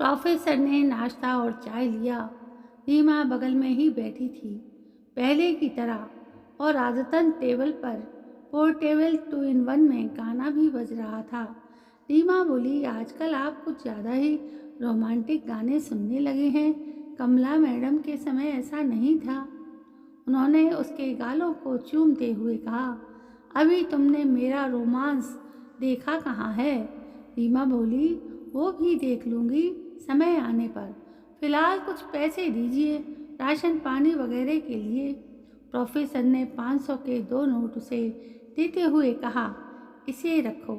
Professor ने नाश्ता और चाय लिया। रीमा बगल में ही बैठी थी, पहले की तरह, और आदतन टेबल पर पोर्टेबल 2 in 1 में गाना भी बज रहा था। रीमा बोली, आजकल आप कुछ ज़्यादा ही रोमांटिक गाने सुनने लगे हैं। कमला मैडम के समय ऐसा नहीं था। उन्होंने उसके गालों को चूमते हुए कहा, अभी तुमने मेरा रोमांस देखा कहाँ है? रीमा बोली, वो भी देख लूँगी समय आने पर। फिलहाल कुछ पैसे दीजिए राशन पानी वगैरह के लिए। प्रोफेसर ने 500 के 2 नोट उसे देते हुए कहा, इसे रखो,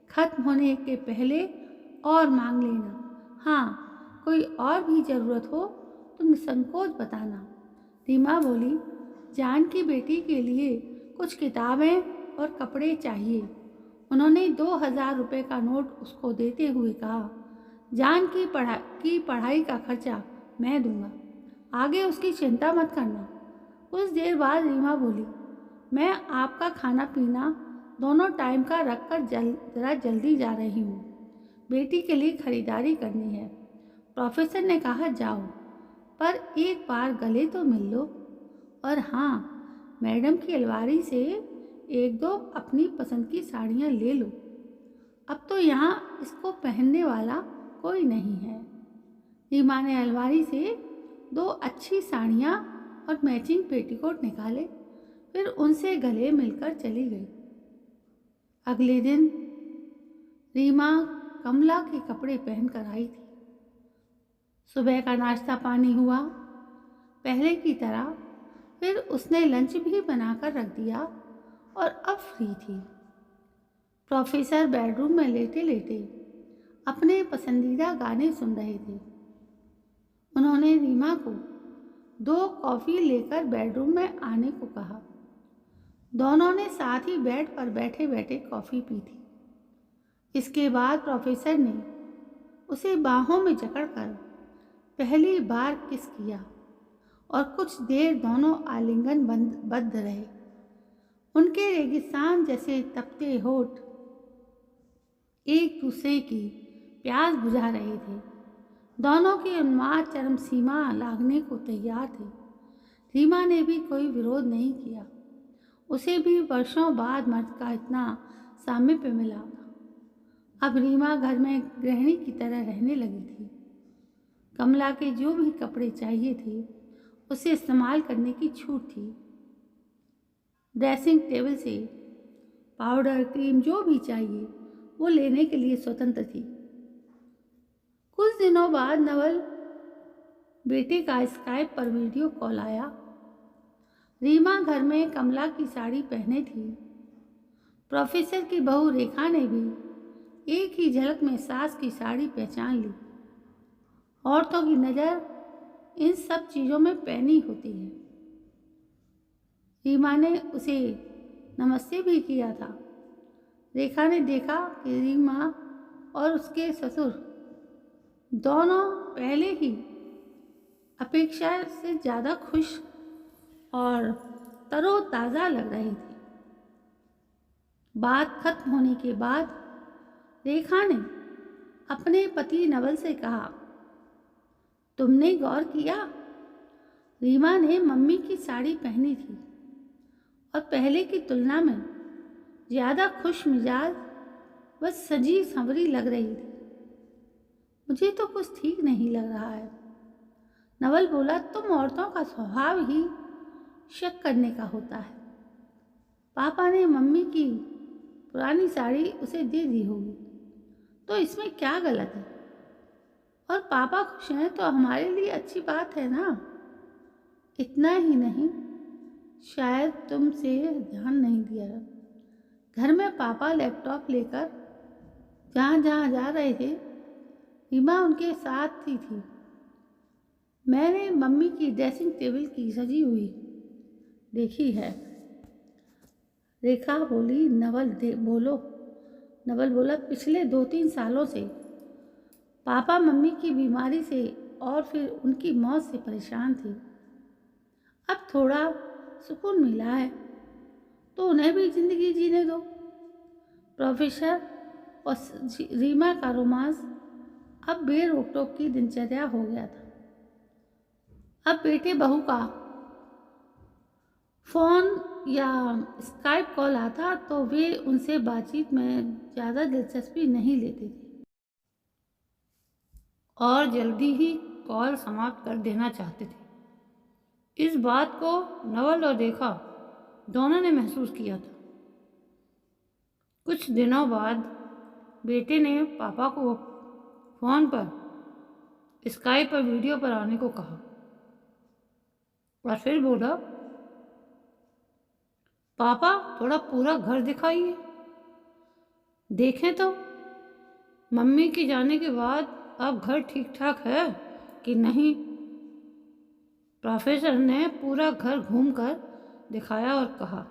खत्म होने के पहले और मांग लेना। हाँ, कोई और भी ज़रूरत हो तो निसंकोच बताना। रीमा बोली, जान की बेटी के लिए कुछ किताबें और कपड़े चाहिए। उन्होंने 2000 रुपये का नोट उसको देते हुए कहा, जान की पढ़ाई का खर्चा मैं दूंगा, आगे उसकी चिंता मत करना। कुछ देर बाद रीमा बोली, मैं आपका खाना पीना दोनों टाइम का रख कर ज़रा जल्दी जा रही हूँ, बेटी के लिए खरीदारी करनी है। प्रोफेसर ने कहा, जाओ, पर एक बार गले तो मिल लो। और हाँ, मैडम की अलमारी से 1-2 अपनी पसंद की साड़ियाँ ले लो। अब तो यहाँ इसको पहनने वाला कोई नहीं है। रीमा ने अलमारी से 2 अच्छी साड़ियाँ और मैचिंग पेटीकोट निकाले, फिर उनसे गले मिलकर चली गई। अगले दिन रीमा कमला के कपड़े पहनकर आई थी। सुबह का नाश्ता पानी हुआ पहले की तरह, फिर उसने लंच भी बनाकर रख दिया और अब फ्री थी। प्रोफेसर बेडरूम में लेटे लेटे अपने पसंदीदा गाने सुन रहे थे। उन्होंने रीमा को 2 कॉफ़ी लेकर बेडरूम में आने को कहा। दोनों ने साथ ही बेड पर बैठे बैठे कॉफ़ी पी थी। इसके बाद प्रोफेसर ने उसे बाहों में जकड़कर पहली बार किस किया और कुछ देर दोनों आलिंगन बद्ध रहे। उनके रेगिस्तान जैसे तपते होठ एक दूसरे की प्यास बुझा रहे थे। दोनों की उन्माद चरम सीमा लागने को तैयार थे। रीमा ने भी कोई विरोध नहीं किया। उसे भी वर्षों बाद मर्द का इतना सामीप्य मिला था। अब रीमा घर में गृहिणी की तरह रहने लगी थी। कमला के जो भी कपड़े चाहिए थे उसे इस्तेमाल करने की छूट थी। ड्रेसिंग टेबल से पाउडर क्रीम जो भी चाहिए वो लेने के लिए स्वतंत्र थी। कुछ दिनों बाद नवल बेटे का स्काइप पर वीडियो कॉल आया। रीमा घर में कमला की साड़ी पहने थी। प्रोफेसर की बहू रेखा ने भी एक ही झलक में सास की साड़ी पहचान ली। औरतों की नज़र इन सब चीज़ों में पैनी होती है। रीमा ने उसे नमस्ते भी किया था। रेखा ने देखा कि रीमा और उसके ससुर दोनों पहले ही अपेक्षा से ज़्यादा खुश और तरोताज़ा लग रही थी। बात खत्म होने के बाद रेखा ने अपने पति नवल से कहा, तुमने गौर किया, रीमा ने मम्मी की साड़ी पहनी थी और पहले की तुलना में ज़्यादा खुश मिजाज व सजी संवरी लग रही थी। मुझे तो कुछ ठीक नहीं लग रहा है। नवल बोला, तुम औरतों का स्वभाव ही शक करने का होता है। पापा ने मम्मी की पुरानी साड़ी उसे दे दी होगी, तो इसमें क्या गलत है? और पापा खुश हैं तो हमारे लिए अच्छी बात है ना। इतना ही नहीं, शायद तुमसे ध्यान नहीं दिया, घर में पापा लैपटॉप लेकर जहाँ जहाँ जा रहे थे रीमा उनके साथ ही थी। मैंने मम्मी की ड्रेसिंग टेबल की सजी हुई देखी है। रेखा बोली, नवल बोला, पिछले 2-3 सालों से पापा मम्मी की बीमारी से और फिर उनकी मौत से परेशान थे। अब थोड़ा सुकून मिला है तो उन्हें भी जिंदगी जीने दो। प्रोफेसर और रीमा का रोमांस अब बे रोक टोक की दिनचर्या हो गया था। अब बेटे बहू का फ़ोन या स्काइप कॉल आता तो वे उनसे बातचीत में ज़्यादा दिलचस्पी नहीं लेते थे और जल्दी ही कॉल समाप्त कर देना चाहते थे। इस बात को नवल और रेखा दोनों ने महसूस किया था। कुछ दिनों बाद बेटे ने पापा को फ़ोन पर स्काइप पर वीडियो पर आने को कहा और फिर बोला, पापा थोड़ा पूरा घर दिखाइए, देखें तो मम्मी के जाने के बाद अब घर ठीक ठाक है कि नहीं। प्रोफेसर ने पूरा घर घूमकर दिखाया और कहा,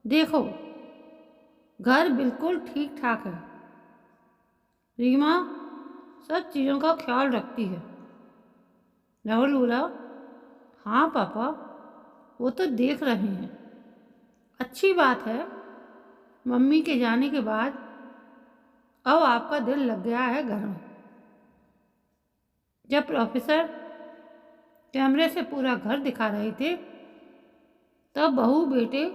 देखो घर बिल्कुल ठीक ठाक है। रीमा सब चीज़ों का ख्याल रखती है। राहुल बोला, हाँ पापा वो तो देख रहे हैं। अच्छी बात है, मम्मी के जाने के बाद अब आपका दिल लग गया है घर में। जब प्रोफेसर कैमरे से पूरा घर दिखा रहे थे तब बहू बेटे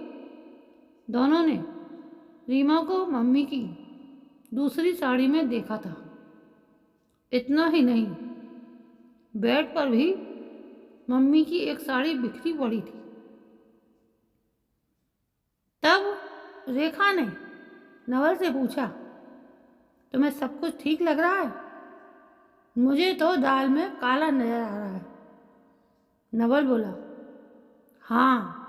दोनों ने रीमा को मम्मी की दूसरी साड़ी में देखा था। इतना ही नहीं, बेड पर भी मम्मी की एक साड़ी बिखरी पड़ी थी। तब रेखा ने नवल से पूछा, तुम्हें सब कुछ ठीक लग रहा है? मुझे तो दाल में काला नजर आ रहा है। नवल बोला, हाँ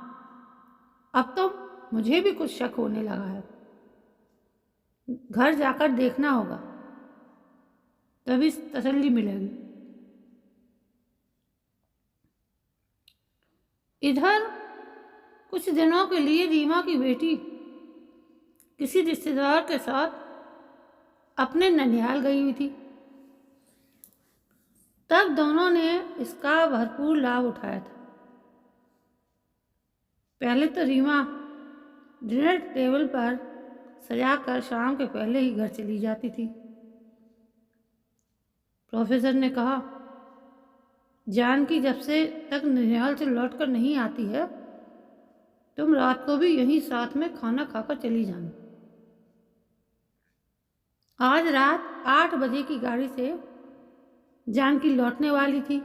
अब तो मुझे भी कुछ शक होने लगा है। घर जाकर देखना होगा, तभी तसल्ली मिलेगी। इधर कुछ दिनों के लिए रीमा की बेटी किसी रिश्तेदार के साथ अपने ननिहाल गई हुई थी। तब दोनों ने इसका भरपूर लाभ उठाया था। पहले तो रीमा डिनर टेबल पर सजाकर शाम के पहले ही घर चली जाती थी। प्रोफेसर ने कहा, जानकी जब से तक ननिहाल से लौटकर नहीं आती है तुम रात को भी यहीं साथ में खाना खाकर चली जाना। आज रात 8 बजे की गाड़ी से जानकी लौटने वाली थी।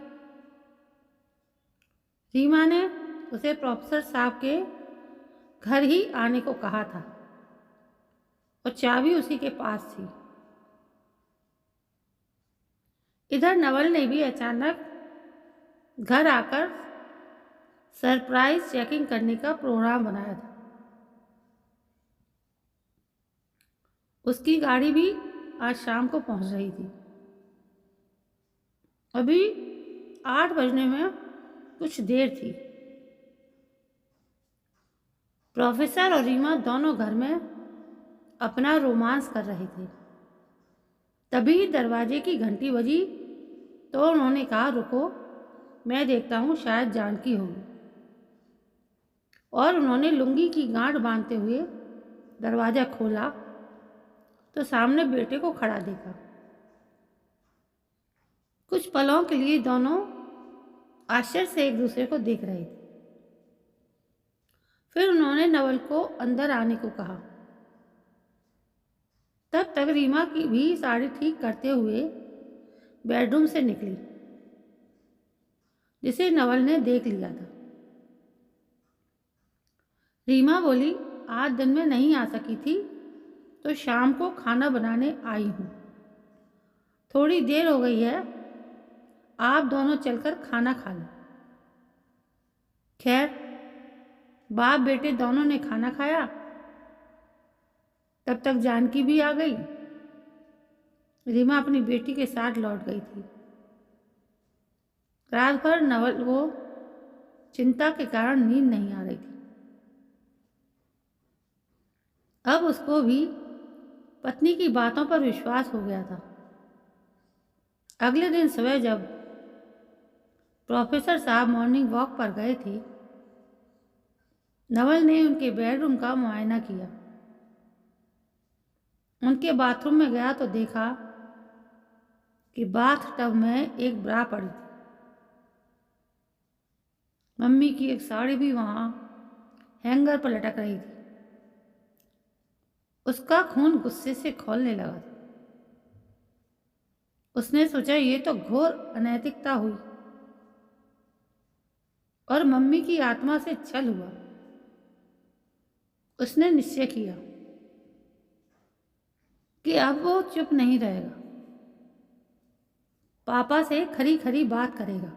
रीमा ने उसे प्रोफेसर साहब के घर ही आने को कहा था और चाबी उसी के पास थी। इधर नवल ने भी अचानक घर आकर सरप्राइज चेकिंग करने का प्रोग्राम बनाया था। उसकी गाड़ी भी आज शाम को पहुंच रही थी। अभी 8 बजने में कुछ देर थी। प्रोफेसर और रीमा दोनों घर में अपना रोमांस कर रहे थे। तभी दरवाजे की घंटी बजी तो उन्होंने कहा, रुको मैं देखता हूँ, शायद जानकी होगी। और उन्होंने लुंगी की गांठ बांधते हुए दरवाज़ा खोला तो सामने बेटे को खड़ा देखा। कुछ पलों के लिए दोनों आश्चर्य से एक दूसरे को देख रहे थे। फिर उन्होंने नवल को अंदर आने को कहा। तब तक रीमा की भी साड़ी ठीक करते हुए बेडरूम से निकली, जिसे नवल ने देख लिया था। रीमा बोली, आज दिन में नहीं आ सकी थी तो शाम को खाना बनाने आई हूँ। थोड़ी देर हो गई है, आप दोनों चलकर खाना खा लो। खैर बाप बेटे दोनों ने खाना खाया। तब तक जानकी भी आ गई। रीमा अपनी बेटी के साथ लौट गई थी। रात भर नवल को चिंता के कारण नींद नहीं आ रही थी। अब उसको भी पत्नी की बातों पर विश्वास हो गया था। अगले दिन सुबह जब प्रोफेसर साहब मॉर्निंग वॉक पर गए थे, नवल ने उनके बेडरूम का मुआयना किया। उनके बाथरूम में गया तो देखा कि बाथ टब में एक ब्रा पड़ी थी। मम्मी की एक साड़ी भी वहाँ हैंगर पर लटक रही थी। उसका खून गुस्से से खौलने लगा था। उसने सोचा ये तो घोर अनैतिकता हुई और मम्मी की आत्मा से छल हुआ। उसने निश्चय किया कि अब वो चुप नहीं रहेगा, पापा से खरी खरी बात करेगा।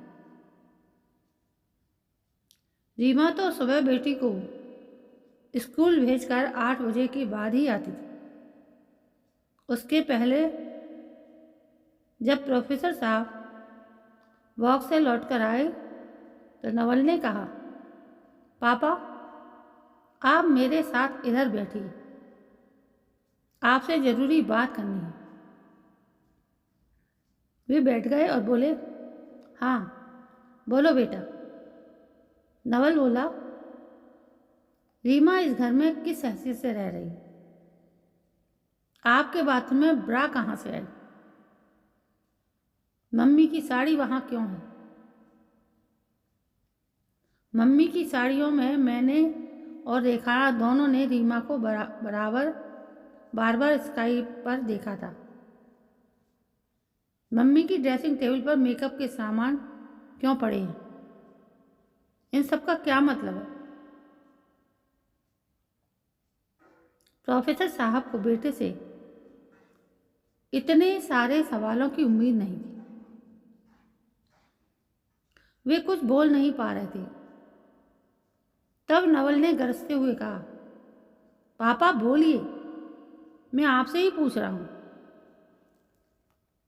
रीमा तो सुबह बेटी को स्कूल भेजकर 8 बजे के बाद ही आती थी। उसके पहले जब प्रोफेसर साहब वॉक से लौटकर आए तो नवल ने कहा, पापा आप मेरे साथ इधर बैठिए, आपसे ज़रूरी बात करनी है। वे बैठ गए और बोले, हाँ बोलो बेटा। नवल बोला, रीमा इस घर में किस हैसियत से रह रही है? आपके बाथरूम में ब्रा कहाँ से आई? मम्मी की साड़ी वहाँ क्यों है? मम्मी की साड़ियों में मैंने और रेखा दोनों ने रीमा को बराबर बार बार स्काइप पर देखा था। मम्मी की ड्रेसिंग टेबल पर मेकअप के सामान क्यों पड़े हैं? इन सब का क्या मतलब है? प्रोफेसर साहब को बेटे से इतने सारे सवालों की उम्मीद नहीं थी। वे कुछ बोल नहीं पा रहे थे। तब नवल ने गरजते हुए कहा, पापा बोलिए, मैं आपसे ही पूछ रहा हूँ।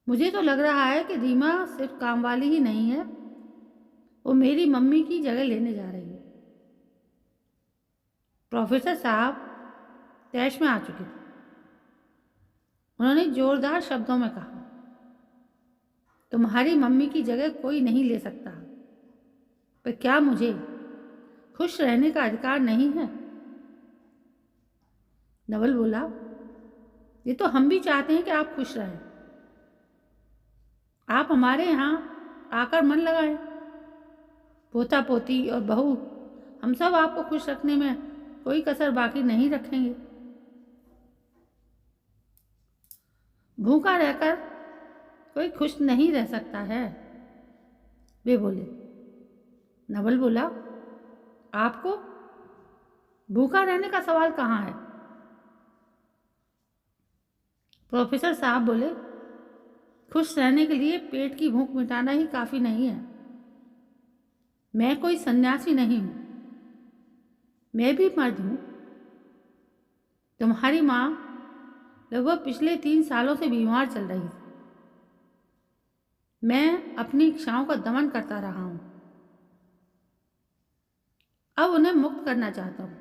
मुझे तो लग रहा है कि रीमा सिर्फ काम वाली ही नहीं है, वो मेरी मम्मी की जगह लेने जा रही है। प्रोफेसर साहब तैश में आ चुके थे। उन्होंने जोरदार शब्दों में कहा, तुम्हारी मम्मी की जगह कोई नहीं ले सकता, पर क्या मुझे खुश रहने का अधिकार नहीं है? नवल बोला, ये तो हम भी चाहते हैं कि आप खुश रहें। आप हमारे यहाँ आकर मन लगाएं। पोता पोती और बहू हम सब आपको खुश रखने में कोई कसर बाकी नहीं रखेंगे। भूखा रहकर कोई खुश नहीं रह सकता है, वे बोले। नवल बोला, आपको भूखा रहने का सवाल कहाँ है? प्रोफेसर साहब बोले, खुश रहने के लिए पेट की भूख मिटाना ही काफ़ी नहीं है। मैं कोई सन्यासी नहीं हूँ, मैं भी मर्द हूँ। तुम्हारी माँ लगभग पिछले 3 सालों से बीमार चल रही थी। मैं अपनी इच्छाओं का दमन करता रहा हूँ, अब उन्हें मुक्त करना चाहता हूँ।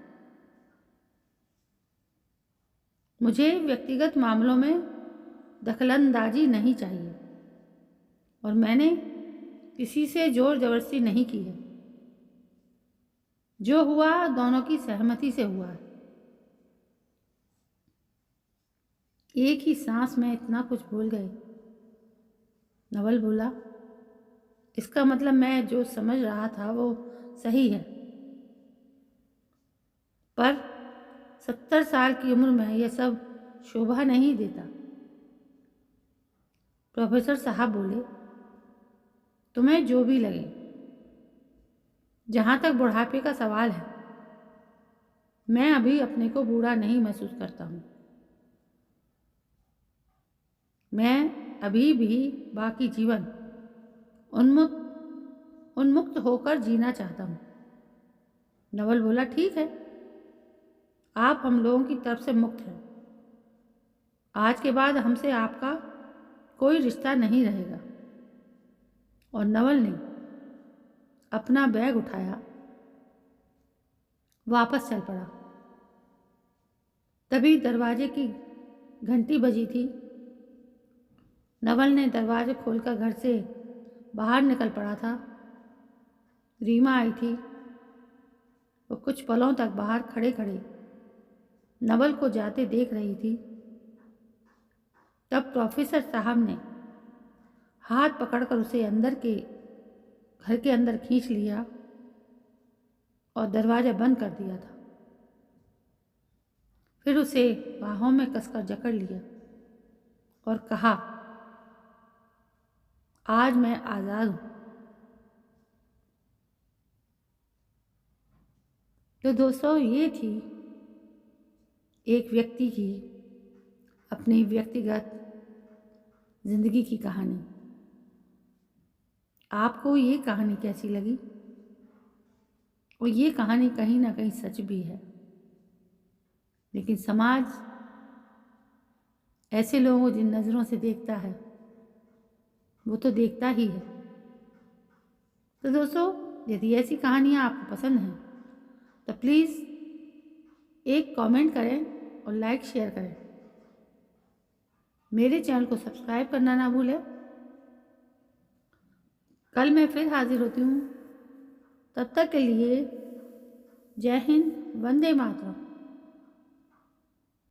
मुझे व्यक्तिगत मामलों में दखलंदाजी नहीं चाहिए और मैंने किसी से जोर जबरदस्ती नहीं की है। जो हुआ दोनों की सहमति से हुआ है। एक ही सांस में इतना कुछ भूल गए। नवल बोला, इसका मतलब मैं जो समझ रहा था वो सही है, पर 70 साल की उम्र में यह सब शोभा नहीं देता। प्रोफेसर साहब बोले, तुम्हें जो भी लगे। जहाँ तक बुढ़ापे का सवाल है, मैं अभी अपने को बूढ़ा नहीं महसूस करता हूँ। मैं अभी भी बाकी जीवन उन्मुक्त होकर जीना चाहता हूँ। नवल बोला, ठीक है, आप हम लोगों की तरफ से मुक्त हैं। आज के बाद हमसे आपका कोई रिश्ता नहीं रहेगा। और नवल ने अपना बैग उठाया, वापस चल पड़ा। तभी दरवाजे की घंटी बजी थी। नवल ने दरवाजे खोलकर घर से बाहर निकल पड़ा था। रीमा आई थी। वो कुछ पलों तक बाहर खड़े खड़े नवल को जाते देख रही थी। तब प्रोफेसर साहब ने हाथ पकड़कर उसे अंदर के घर के अंदर खींच लिया और दरवाज़ा बंद कर दिया था। फिर उसे बाहों में कसकर जकड़ लिया और कहा, आज मैं आज़ाद हूँ। तो दोस्तों, ये थी एक व्यक्ति की अपनी व्यक्तिगत ज़िंदगी की कहानी। आपको ये कहानी कैसी लगी? और ये कहानी कहीं ना कहीं सच भी है, लेकिन समाज ऐसे लोगों को जिन नज़रों से देखता है वो तो देखता ही है। तो दोस्तों, यदि ऐसी कहानियाँ आपको पसंद हैं तो प्लीज़ एक कमेंट करें और लाइक शेयर करें। मेरे चैनल को सब्सक्राइब करना ना भूलें। कल मैं फिर हाजिर होती हूँ। तब तक के लिए जय हिंद, वंदे मातरम।